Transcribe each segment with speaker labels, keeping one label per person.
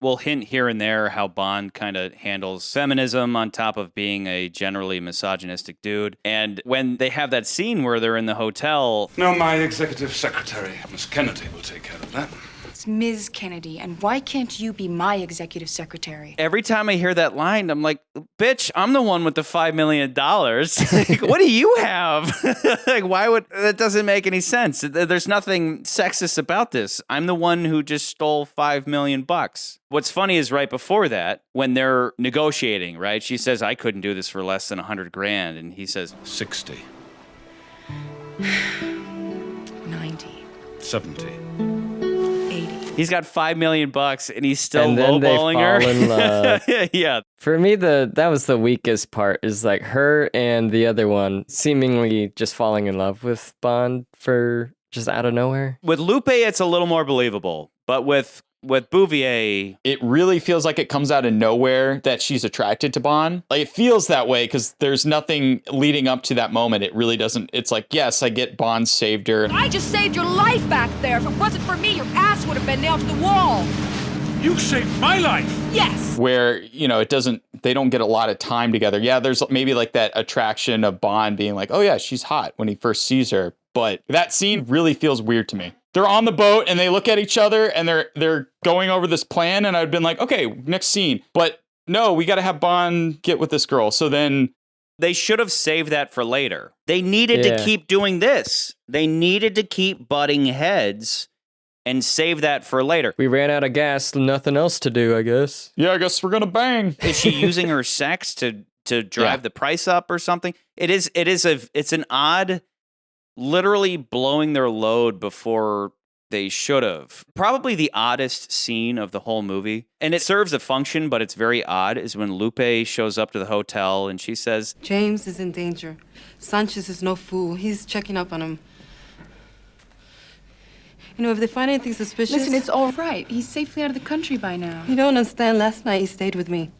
Speaker 1: we'll hint here and there how Bond kind of handles feminism on top of being a generally misogynistic dude. And when they have that scene where they're in the hotel...
Speaker 2: No, my executive secretary, Miss Kennedy, will take care of that.
Speaker 3: It's Ms. Kennedy, and why can't you be my executive secretary?
Speaker 1: Every time I hear that line, I'm like, bitch, I'm the one with the $5 million. Like, what do you have? Like, why would... That doesn't make any sense. There's nothing sexist about this. I'm the one who just stole $5 million. What's funny is right before that, when they're negotiating, right? She says, I couldn't do this for less than $100,000. And he says,
Speaker 2: 60.
Speaker 3: 90.
Speaker 2: 70.
Speaker 3: 80.
Speaker 1: He's got $5 million and he's still
Speaker 4: And then they
Speaker 1: lowballing her.
Speaker 4: fall in love.
Speaker 1: Yeah.
Speaker 4: For me, that was the weakest part, is like her and the other one seemingly just falling in love with Bond for just out of nowhere.
Speaker 1: With Lupe, it's a little more believable, but with Bouvier,
Speaker 5: It really feels like it comes out of nowhere that she's attracted to Bond. Like, it feels that way because there's nothing leading up to that moment. It really doesn't. It's like, yes, I get Bond saved her.
Speaker 6: I just saved your life back there. If it wasn't for me, your ass would have been nailed to the wall.
Speaker 2: You saved my life!
Speaker 6: Yes.
Speaker 5: Where, they don't get a lot of time together. Yeah, there's maybe like that attraction of Bond being like, oh yeah, she's hot when he first sees her. But that scene really feels weird to me. They're on the boat and they look at each other and they're going over this plan, and I've been like, okay, next scene. But no, we got to have Bond get with this girl. So then
Speaker 1: they should have saved that for later. They needed to keep doing this. They needed to keep butting heads and save that for later.
Speaker 4: We ran out of gas, nothing else to do, I guess.
Speaker 5: Yeah, I guess we're gonna bang.
Speaker 1: Is she using her sex to drive the price up or something? It's an odd, literally blowing their load before they should have. Probably the oddest scene of the whole movie, and it serves a function, but it's very odd, is when Lupe shows up to the hotel and she says,
Speaker 7: James is in danger. Sanchez is no fool. He's checking up on him. If they find anything suspicious...
Speaker 3: Listen, it's all right. He's safely out of the country by now.
Speaker 7: You don't understand. Last night he stayed with me.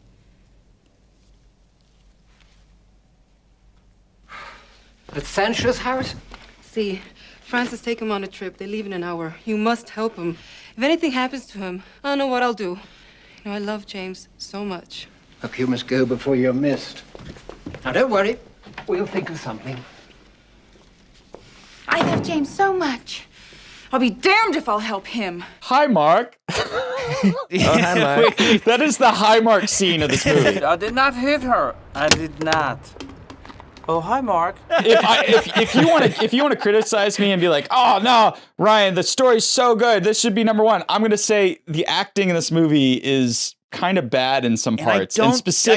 Speaker 8: At Sancho's house?
Speaker 7: See, Francis take him on a trip. They leave in an hour. You must help him. If anything happens to him, I don't know what I'll do. I love James so much.
Speaker 8: Look, you must go before you're missed. Now, don't worry. We'll think of something.
Speaker 3: I love James so much. I'll be damned if I'll help him.
Speaker 5: Hi, Mark.
Speaker 4: Hi, Mark.
Speaker 5: That is the high mark scene of this movie.
Speaker 9: I did not hit her. I did not. Oh, hi, Mark.
Speaker 5: If you want to criticize me and be like, oh no, Ryan, the story's so good, this should be number one, I'm gonna say the acting in this movie is kind of bad in some parts.
Speaker 1: I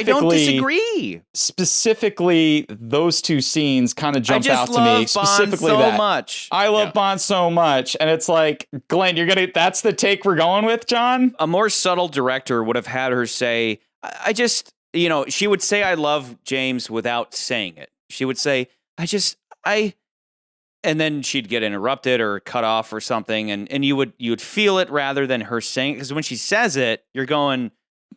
Speaker 1: don't disagree.
Speaker 5: Specifically, those two scenes kind of jump out to me. Specifically,
Speaker 1: Bond so
Speaker 5: that
Speaker 1: much.
Speaker 5: I love Bond so much, and it's like, Glenn, that's the take we're going with, John.
Speaker 1: A more subtle director would have had her say, she would say, I love James without saying it. She would say, and then she'd get interrupted or cut off or something, and you would feel it rather than her saying it, because when she says it, you're going...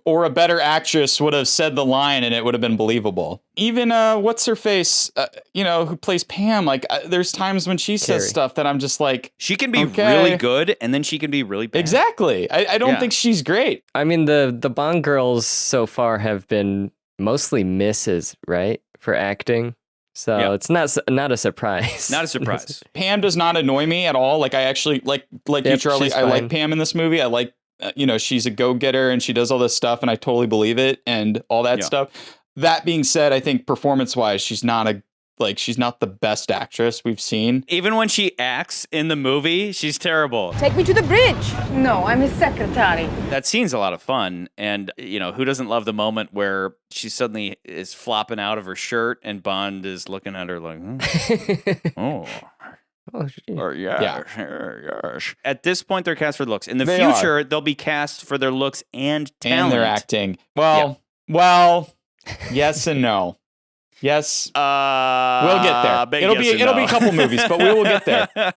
Speaker 5: Or a better actress would have said the line and it would have been believable. Even, what's her face, who plays Pam, there's times when she says stuff that I'm just like...
Speaker 1: She can be really good, and then she can be really bad.
Speaker 5: Exactly. I don't think she's great.
Speaker 4: I mean, the Bond girls so far have been mostly misses, right? For acting. So it's not a surprise.
Speaker 1: Not a surprise.
Speaker 5: Pam does not annoy me at all. I actually, you, Charlie, I like Pam in this movie. I like, she's a go-getter and she does all this stuff and I totally believe it and all that stuff. That being said, I think performance-wise, she's not the best actress we've seen.
Speaker 1: Even when she acts in the movie, she's terrible.
Speaker 6: Take me to the bridge. No, I'm his secretary.
Speaker 1: That scene's a lot of fun. And, who doesn't love the moment where she suddenly is flopping out of her shirt and Bond is looking at her like, oh. Or yes. At this point, they're cast for looks. In the future, they'll be cast for their looks and talent.
Speaker 5: And their acting. Well, yes and no. Yes, we'll get there. It'll be a couple movies, but we will get there.